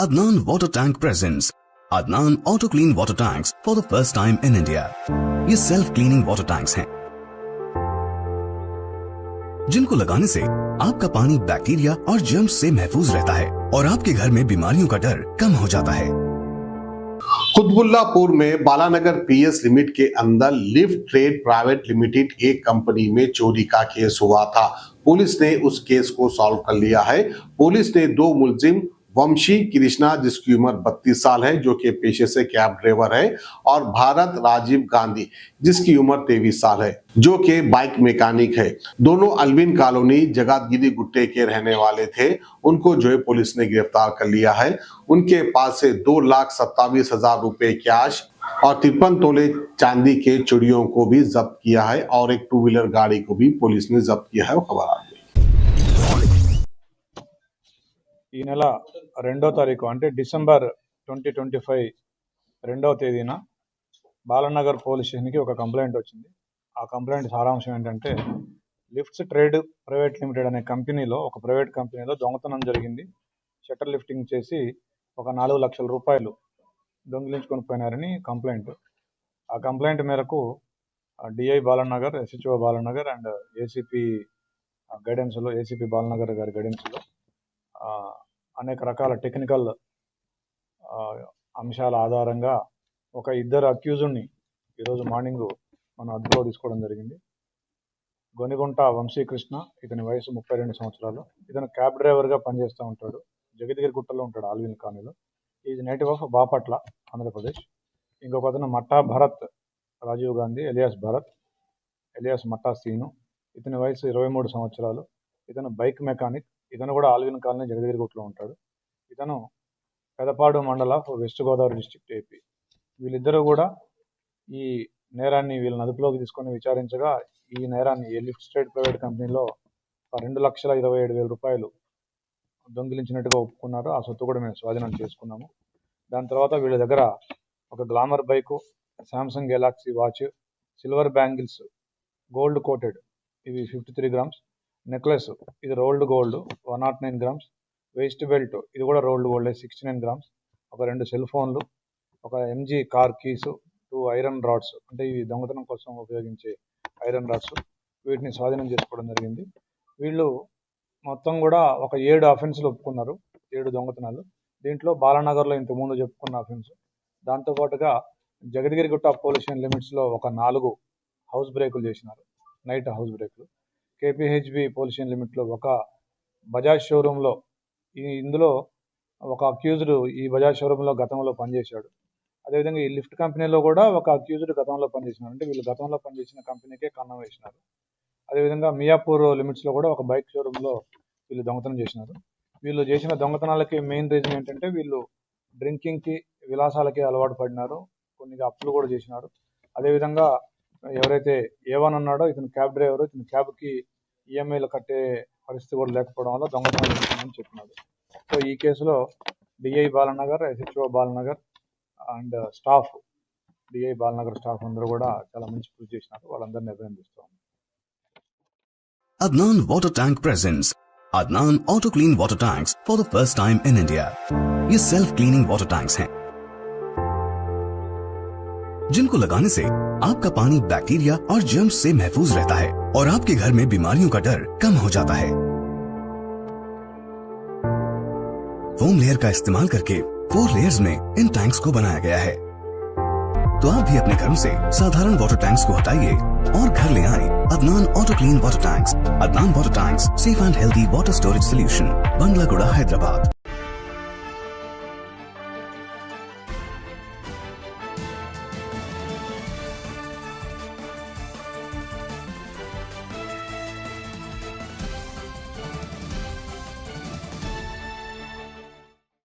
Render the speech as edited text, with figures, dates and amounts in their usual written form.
Adnan Water Tank presents Adnan Auto Clean Water Tanks for the first time in India. ये self cleaning water tanks हैं जिनको लगाने से आपका पानी बैक्टीरिया और जर्म्स से महफूज रहता है और आपके घर में बीमारियों का डर कम हो जाता है। कुतबुल्लापुर में बालानगर पीएस लिमिट के अंदर लिफ्ट ट्रेड प्राइवेट लिमिटेड एक कंपनी में चोरी का केस हुआ था। पुलिस ने उस केस को सॉल्व कर लिया है। पुलिस ने दो मुलजिम वंशी कृष्णा जिसकी उम्र 32 साल है जो कि पेशे से कैब ड्राइवर है और भारत राजीव गांधी जिसकी उम्र 23 साल है जो कि बाइक मैकेनिक है। दोनों अलविन कॉलोनी जगातगिरी गुट्टे के रहने वाले थे। उनको जो है पुलिस ने गिरफ्तार कर लिया है। उनके पास से 2,27,000 रुपए कैश और 53 तोले चांदी के चूड़ियों को भी जब्त किया है और एक 2 व्हीलर गाड़ी को भी पुलिस ने जब्त किया है। खबर आ गई। ఈ నెల 2వ తారీఖు అంటే డిసెంబర్ 2025 2వ తేదీన బాలనగర్ పోలీస్ స్టేషన్కి ఒక కంప్లైంట్ వచ్చింది. ఆ కంప్లైంట్ సారాంశం ఏంటంటే లిఫ్ట్స్ ట్రేడ్ ప్రైవేట్ లిమిటెడ్ అనే కంపెనీలో ఒక ప్రైవేట్ కంపెనీలో దొంగతనం జరిగింది. షట్టర్ లిఫ్టింగ్ చేసి ఒక 4 లక్షల రూపాయలు దొంగిలించుకొని పోయినారని కంప్లైంట్. ఆ కంప్లైంట్ మేరకు DI Balanagar, SHO Balanagar and ACP గైడెన్స్లో ఏసీపీ బాలనగర్ గారి గైడెన్స్లో అనేక రకాల టెక్నికల్ అంశాల ఆధారంగా ఒక ఇద్దరు అక్యూజ్డ్ని ఈరోజు మార్నింగ్ మనం అదుపులో తీసుకోవడం జరిగింది. గొనిగుంట వంశీకృష్ణ, ఇతని వయసు 32 సంవత్సరాలు. ఇతను క్యాబ్ డ్రైవర్గా పనిచేస్తూ ఉంటాడు. జగద్గిరి గుట్టలో ఉంటాడు, ఆల్విన్ కాలనీలో. Is native of Bapatla, Andhra Pradesh. ఇంకొక అతను మట్టా భరత్ రాజీవ్ గాంధీ ఎలియాస్ భరత్ ఎలియాస్ మట్టా సీను. ఇతని వయసు 23 సంవత్సరాలు. ఇతను బైక్ మెకానిక్. ఇతను కూడా ఆల్విన్ కాలనీ జగదగిరిగుట్టలో ఉంటాడు. ఇతను పెదపాడు మండల వెస్ట్ గోదావరి డిస్ట్రిక్ట్, ఏపీ. వీళ్ళిద్దరూ కూడా ఈ నేరాన్ని వీళ్ళని అదుపులోకి తీసుకొని విచారించగా ఈ నేరాన్ని ఈ లిఫ్ట్ ట్రేడ్ ప్రైవేట్ కంపెనీలో 2,27,000 రూపాయలు దొంగిలించినట్టుగా ఒప్పుకున్నారు. ఆ సొత్తు కూడా మేము స్వాధీనం చేసుకున్నాము. దాని తర్వాత వీళ్ళ దగ్గర ఒక Glamour bike, Samsung Galaxy watch, silver bangles gold coated ఇవి 53 గ్రామ్స్, నెక్లెస్ ఇది rolled gold 109 grams, waist belt ఇది కూడా రోల్డ్ గోల్డ్ 69 గ్రామ్స్, ఒక 2 సెల్ ఫోన్లు, ఒక MG car keys, 2 iron rods అంటే ఇవి దొంగతనం కోసం ఉపయోగించే ఐరన్ రాడ్స్, వీటిని స్వాధీనం చేసుకోవడం జరిగింది. వీళ్ళు మొత్తం కూడా ఒక 7 అఫెన్స్లు ఒప్పుకున్నారు, 7 దొంగతనాలు. దీంట్లో బాలానగర్లో ఇంతకుముందు చెప్పుకున్న అఫెన్స్, దాంతోపాటుగా జగద్గిరిగుట్ట పోలీస్ స్టేషన్ లిమిట్స్లో ఒక 4 హౌస్ బ్రేకులు చేసినారు, నైట్ హౌస్ బ్రేకులు. కేపీహెచ్బి పోలీస్ స్టేషన్ లిమిట్లో ఒక బజాజ్ షోరూంలో ఇందులో ఒక అక్యూజ్డ్ ఈ బజాజ్ షోరూంలో గతంలో పనిచేశాడు. అదేవిధంగా ఈ లిఫ్ట్ కంపెనీలో కూడా ఒక అక్యూజ్డ్ గతంలో పనిచేసినారు. అంటే వీళ్ళు గతంలో పనిచేసిన కంపెనీకే కన్నం వేసినారు. అదేవిధంగా మియాపూర్ లిమిట్స్లో కూడా ఒక బైక్ షోరూంలో వీళ్ళు దొంగతనం చేసినారు. వీళ్ళు చేసిన దొంగతనాలకి మెయిన్ రీజన్ ఏంటంటే వీళ్ళు డ్రింకింగ్కి, విలాసాలకి అలవాటు పడినారు. కొన్ని అప్పులు కూడా చేసినారు. అదేవిధంగా ఎవరైతే ఏవన్ ఉన్నాడో ఇతను క్యాబ్ డ్రైవర్, ఇతను క్యాబ్కి ఈఎంఐలు కట్టే పరిస్థితి కూడా లేకపోవడం వల్ల దొంగతనం చేస్తున్నామని చెప్పినాడు. సో ఈ కేసులో DI Balanagar, SHO Balanagar and staff, DI Balanagar staff అందరూ కూడా చాలా మంచి కృషి చేసినారు. వాళ్ళందరినీ అభినందిస్తాం. Adnan Water Tank presents Adnan Auto Clean Water Tanks for the first time in India. ये सेल्फ क्लीनिंग वाटर टैंक्स हैं जिनको लगाने से आपका पानी बैक्टीरिया और जर्म्स से महफूज रहता है और आपके घर में बीमारियों का डर कम हो जाता है। फोम लेयर का इस्तेमाल करके 4 लेयर्स में इन टैंक्स को बनाया गया है। तो आप भी अपने घरों से साधारण वाटर टैंक्स को हटाइए और घर ले आए Adnan auto clean water tanks. Adnan water tanks, safe and healthy water storage solution, Bangalaguda, Hyderabad.